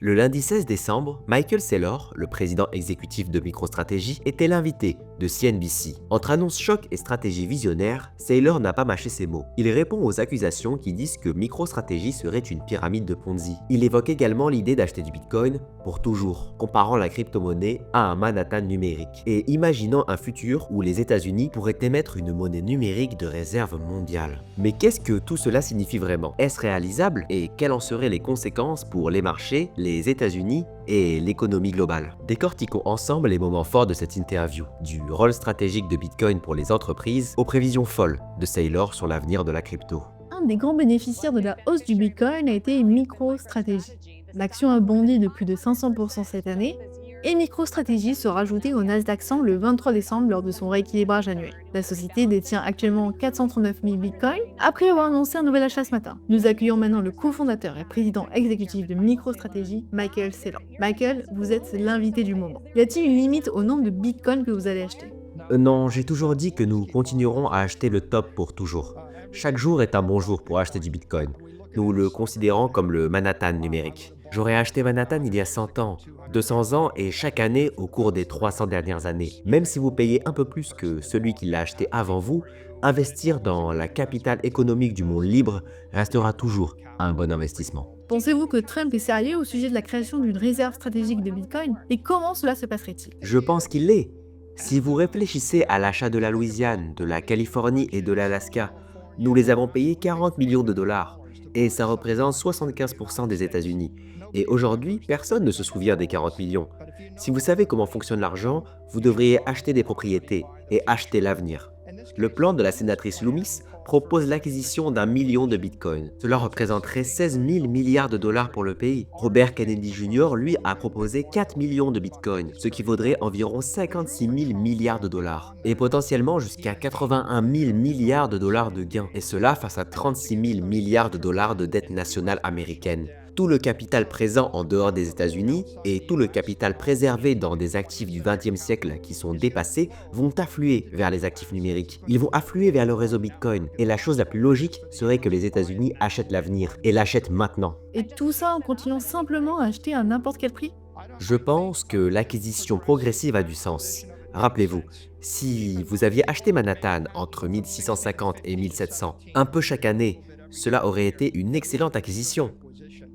Le lundi 16 décembre, Michael Saylor, le président exécutif de MicroStrategy, était l'invité de CNBC. Entre annonces choc et stratégie visionnaire, Saylor n'a pas mâché ses mots. Il répond aux accusations qui disent que MicroStrategy serait une pyramide de Ponzi. Il évoque également l'idée d'acheter du Bitcoin pour toujours, comparant la crypto-monnaie à un Manhattan numérique et imaginant un futur où les États-Unis pourraient émettre une monnaie numérique de réserve mondiale. Mais qu'est-ce que tout cela signifie vraiment? Est-ce réalisable et quelles en seraient les conséquences pour les marchés, les États-Unis et l'économie globale? Décortiquons ensemble les moments forts de cette interview, du rôle stratégique de Bitcoin pour les entreprises aux prévisions folles de Saylor sur l'avenir de la crypto. Un des grands bénéficiaires de la hausse du Bitcoin a été MicroStrategy. L'action a bondi de plus de 500% cette année et MicroStrategy sera ajoutée au Nasdaq 100 le 23 décembre lors de son rééquilibrage annuel. La société détient actuellement 439 000 Bitcoins après avoir annoncé un nouvel achat ce matin. Nous accueillons maintenant le cofondateur et président exécutif de MicroStrategy, Michael Saylor. Michael, vous êtes l'invité du moment. Y a-t-il une limite au nombre de Bitcoins que vous allez acheter? Non, j'ai toujours dit que nous continuerons à acheter le top pour toujours. Chaque jour est un bon jour pour acheter du Bitcoin. Nous le considérons comme le Manhattan numérique. J'aurais acheté Manhattan il y a 100 ans, 200 ans et chaque année au cours des 300 dernières années. Même si vous payez un peu plus que celui qui l'a acheté avant vous, investir dans la capitale économique du monde libre restera toujours un bon investissement. Pensez-vous que Trump est sérieux au sujet de la création d'une réserve stratégique de Bitcoin? Et comment cela se passerait-il? Je pense qu'il l'est. Si vous réfléchissez à l'achat de la Louisiane, de la Californie et de l'Alaska, nous les avons payés 40 millions de dollars et ça représente 75% des États-Unis. Et aujourd'hui, personne ne se souvient des 40 millions. Si vous savez comment fonctionne l'argent, vous devriez acheter des propriétés et acheter l'avenir. Le plan de la sénatrice Loomis propose l'acquisition d'1 million de bitcoins. Cela représenterait 16 000 milliards de dollars pour le pays. Robert Kennedy Jr., lui, a proposé 4 millions de bitcoins, ce qui vaudrait environ 56 000 milliards de dollars. Et potentiellement jusqu'à 81 000 milliards de dollars de gains. Et cela face à 36 000 milliards de dollars de dette nationale américaine. Tout le capital présent en dehors des États-Unis et tout le capital préservé dans des actifs du XXe siècle qui sont dépassés vont affluer vers les actifs numériques. Ils vont affluer vers le réseau Bitcoin. Et la chose la plus logique serait que les États-Unis achètent l'avenir et l'achètent maintenant. Et tout ça en continuant simplement à acheter à n'importe quel prix? Je pense que l'acquisition progressive a du sens. Rappelez-vous, si vous aviez acheté Manhattan entre 1650 et 1700, un peu chaque année, cela aurait été une excellente acquisition.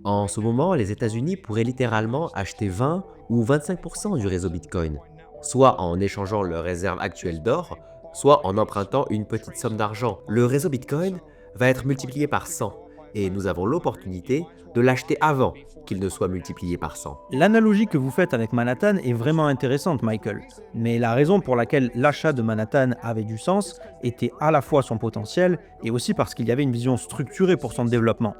En ce moment, les États-Unis pourraient littéralement acheter 20 ou 25% du réseau Bitcoin, soit en échangeant leurs réserves actuelles d'or, soit en empruntant une petite somme d'argent. Le réseau Bitcoin va être multiplié par 100 et nous avons l'opportunité de l'acheter avant qu'il ne soit multiplié par 100. L'analogie que vous faites avec Manhattan est vraiment intéressante, Michael. Mais la raison pour laquelle l'achat de Manhattan avait du sens était à la fois son potentiel et aussi parce qu'il y avait une vision structurée pour son développement.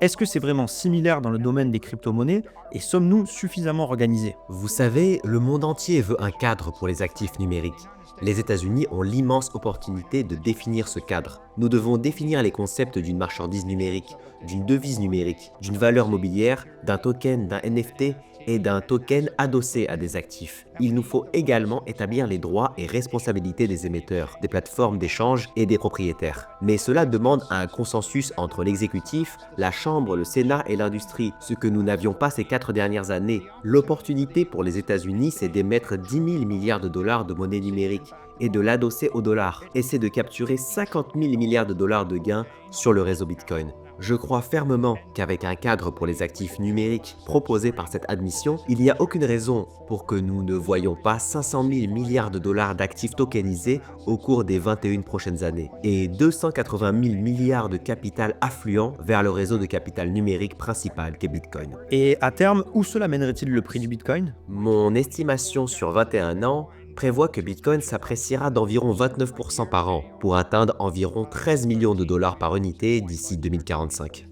Est-ce que c'est vraiment similaire dans le domaine des crypto-monnaies et sommes-nous suffisamment organisés? Vous savez, le monde entier veut un cadre pour les actifs numériques. Les États-Unis ont l'immense opportunité de définir ce cadre. Nous devons définir les concepts d'une marchandise numérique, d'une devise numérique, d'une valeur mobilière, d'un token, d'un NFT et d'un token adossé à des actifs. Il nous faut également établir les droits et responsabilités des émetteurs, des plateformes d'échange et des propriétaires. Mais cela demande un consensus entre l'exécutif, la Chambre, le Sénat et l'industrie, ce que nous n'avions pas ces 4 dernières années. L'opportunité pour les États-Unis, c'est d'émettre 10 000 milliards de dollars de monnaie numérique et de l'adosser au dollar. Et c'est de capturer 50 000 milliards de dollars de gains sur le réseau Bitcoin. Je crois fermement qu'avec un cadre pour les actifs numériques proposé par cette admission, il n'y a aucune raison pour que nous ne voyions pas 500 000 milliards de dollars d'actifs tokenisés au cours des 21 prochaines années et 280 000 milliards de capital affluent vers le réseau de capital numérique principal qu'est Bitcoin. Et à terme, où cela mènerait-il le prix du Bitcoin? Mon estimation sur 21 ans prévoit que Bitcoin s'appréciera d'environ 29% par an pour atteindre environ 13 millions de dollars par unité d'ici 2045.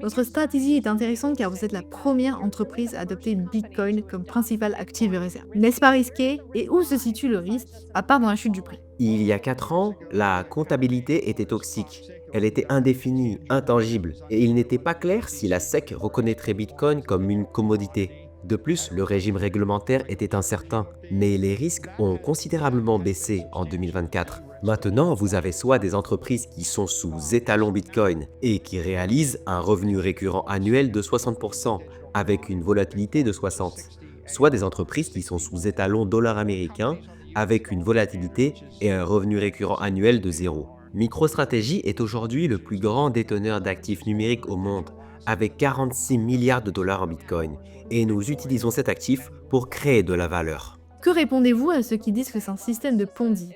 Votre stratégie est intéressante car vous êtes la première entreprise à adopter Bitcoin comme principal actif de réserve. N'est-ce pas risqué? Et où se situe le risque, à part dans la chute du prix? Il y a 4 ans, la comptabilité était toxique. Elle était indéfinie, intangible, et il n'était pas clair si la SEC reconnaîtrait Bitcoin comme une commodité. De plus, le régime réglementaire était incertain, mais les risques ont considérablement baissé en 2024. Maintenant, vous avez soit des entreprises qui sont sous étalon Bitcoin et qui réalisent un revenu récurrent annuel de 60%, avec une volatilité de 60, soit des entreprises qui sont sous étalon dollar américain, avec une volatilité et un revenu récurrent annuel de 0. MicroStrategy est aujourd'hui le plus grand déteneur d'actifs numériques au monde, avec 46 milliards de dollars en Bitcoin, et nous utilisons cet actif pour créer de la valeur. Que répondez-vous à ceux qui disent que c'est un système de Ponzi?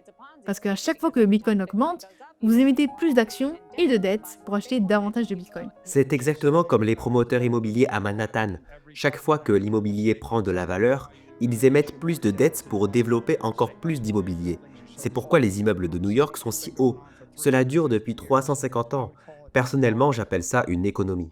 Parce qu'à chaque fois que le Bitcoin augmente, vous émettez plus d'actions et de dettes pour acheter davantage de Bitcoin. C'est exactement comme les promoteurs immobiliers à Manhattan. Chaque fois que l'immobilier prend de la valeur, ils émettent plus de dettes pour développer encore plus d'immobilier. C'est pourquoi les immeubles de New York sont si hauts. Cela dure depuis 350 ans. Personnellement, j'appelle ça une économie.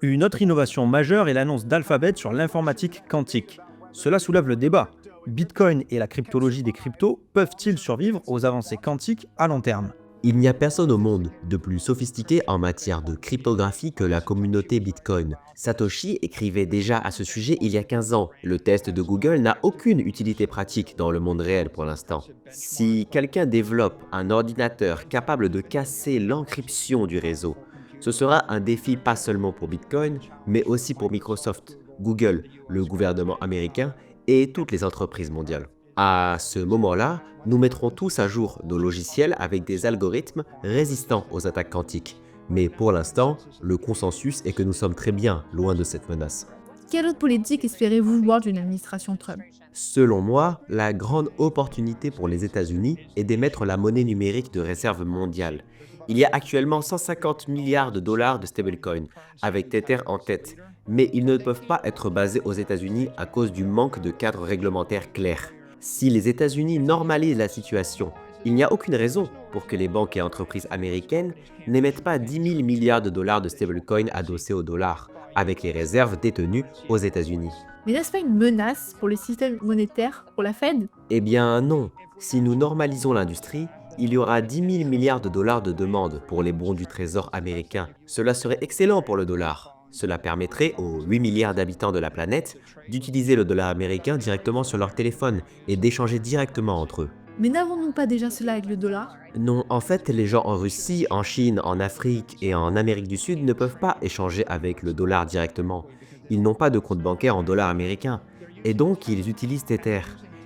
Une autre innovation majeure est l'annonce d'Alphabet sur l'informatique quantique. Cela soulève le débat. Bitcoin et la cryptologie des cryptos peuvent-ils survivre aux avancées quantiques à long terme? Il n'y a personne au monde de plus sophistiqué en matière de cryptographie que la communauté Bitcoin. Satoshi écrivait déjà à ce sujet il y a 15 ans. Le test de Google n'a aucune utilité pratique dans le monde réel pour l'instant. Si quelqu'un développe un ordinateur capable de casser l'encryption du réseau, ce sera un défi pas seulement pour Bitcoin, mais aussi pour Microsoft, Google, le gouvernement américain et toutes les entreprises mondiales. À ce moment-là, nous mettrons tous à jour nos logiciels avec des algorithmes résistants aux attaques quantiques. Mais pour l'instant, le consensus est que nous sommes très bien loin de cette menace. Quelle autre politique espérez-vous voir d'une administration Trump? Selon moi, la grande opportunité pour les États-Unis est d'émettre la monnaie numérique de réserve mondiale. Il y a actuellement 150 milliards de dollars de stablecoins, avec Tether en tête, mais ils ne peuvent pas être basés aux États-Unis à cause du manque de cadre réglementaire clair. Si les États-Unis normalisent la situation, il n'y a aucune raison pour que les banques et entreprises américaines n'émettent pas 10 000 milliards de dollars de stablecoins adossés au dollar, avec les réserves détenues aux États-Unis. Mais n'est-ce pas une menace pour le système monétaire, pour la Fed? Eh bien non, si nous normalisons l'industrie, il y aura 10 000 milliards de dollars de demandes pour les bons du trésor américain. Cela serait excellent pour le dollar. Cela permettrait aux 8 milliards d'habitants de la planète d'utiliser le dollar américain directement sur leur téléphone et d'échanger directement entre eux. Mais n'avons-nous pas déjà cela avec le dollar? Non, en fait, les gens en Russie, en Chine, en Afrique et en Amérique du Sud ne peuvent pas échanger avec le dollar directement. Ils n'ont pas de compte bancaire en dollars américains. Et donc, ils utilisent Tether,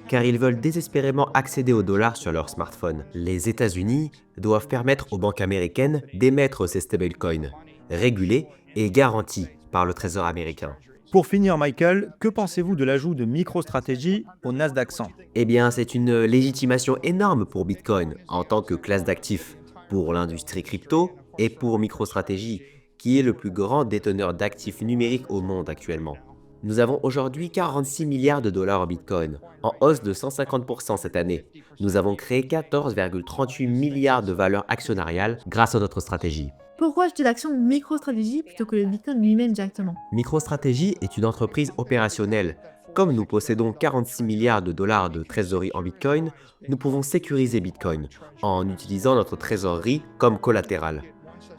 car ils veulent désespérément accéder au dollar sur leur smartphone. Les États-Unis doivent permettre aux banques américaines d'émettre ces stablecoins, régulés et garantis par le Trésor américain. Pour finir, Michael, que pensez-vous de l'ajout de MicroStrategy au Nasdaq 100? Eh bien, c'est une légitimation énorme pour Bitcoin en tant que classe d'actifs, pour l'industrie crypto et pour MicroStrategy, qui est le plus grand déteneur d'actifs numériques au monde actuellement. Nous avons aujourd'hui 46 milliards de dollars en Bitcoin, en hausse de 150% cette année. Nous avons créé 14,38 milliards de valeur actionnariale grâce à notre stratégie. Pourquoi acheter l'action de MicroStrategy plutôt que le Bitcoin lui-même directement? MicroStrategy est une entreprise opérationnelle. Comme nous possédons 46 milliards de dollars de trésorerie en Bitcoin, nous pouvons sécuriser Bitcoin en utilisant notre trésorerie comme collatéral.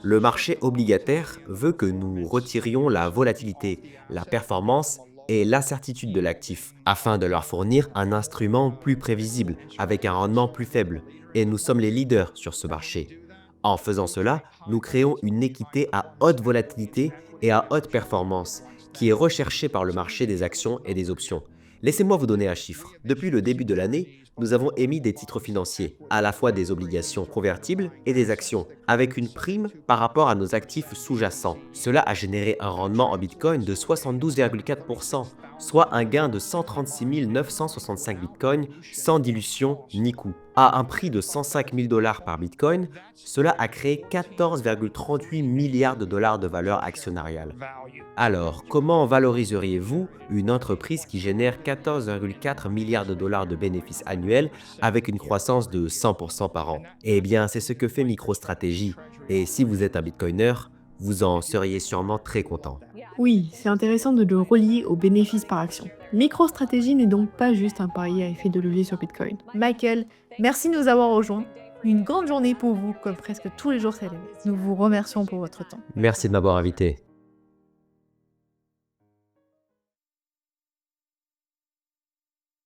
Le marché obligataire veut que nous retirions la volatilité, la performance et l'incertitude de l'actif, afin de leur fournir un instrument plus prévisible, avec un rendement plus faible. Et nous sommes les leaders sur ce marché. En faisant cela, nous créons une équité à haute volatilité et à haute performance, qui est recherchée par le marché des actions et des options. Laissez-moi vous donner un chiffre. Depuis le début de l'année, nous avons émis des titres financiers, à la fois des obligations convertibles et des actions, avec une prime par rapport à nos actifs sous-jacents. Cela a généré un rendement en Bitcoin de 72,4%, soit un gain de 136 965 Bitcoins sans dilution ni coût. À un prix de 105 000 $ par Bitcoin, cela a créé 14,38 milliards de dollars de valeur actionnariale. Alors, comment valoriseriez-vous une entreprise qui génère 14,4 milliards de dollars de bénéfices annuels avec une croissance de 100% par an? Eh bien, c'est ce que fait MicroStrategy. Et si vous êtes un Bitcoiner, vous en seriez sûrement très content. Oui, c'est intéressant de le relier aux bénéfices par action. MicroStrategy n'est donc pas juste un pari à effet de levier sur Bitcoin. Michael, merci de nous avoir rejoints. Une grande journée pour vous, comme presque tous les jours cette année. Nous vous remercions pour votre temps. Merci de m'avoir invité.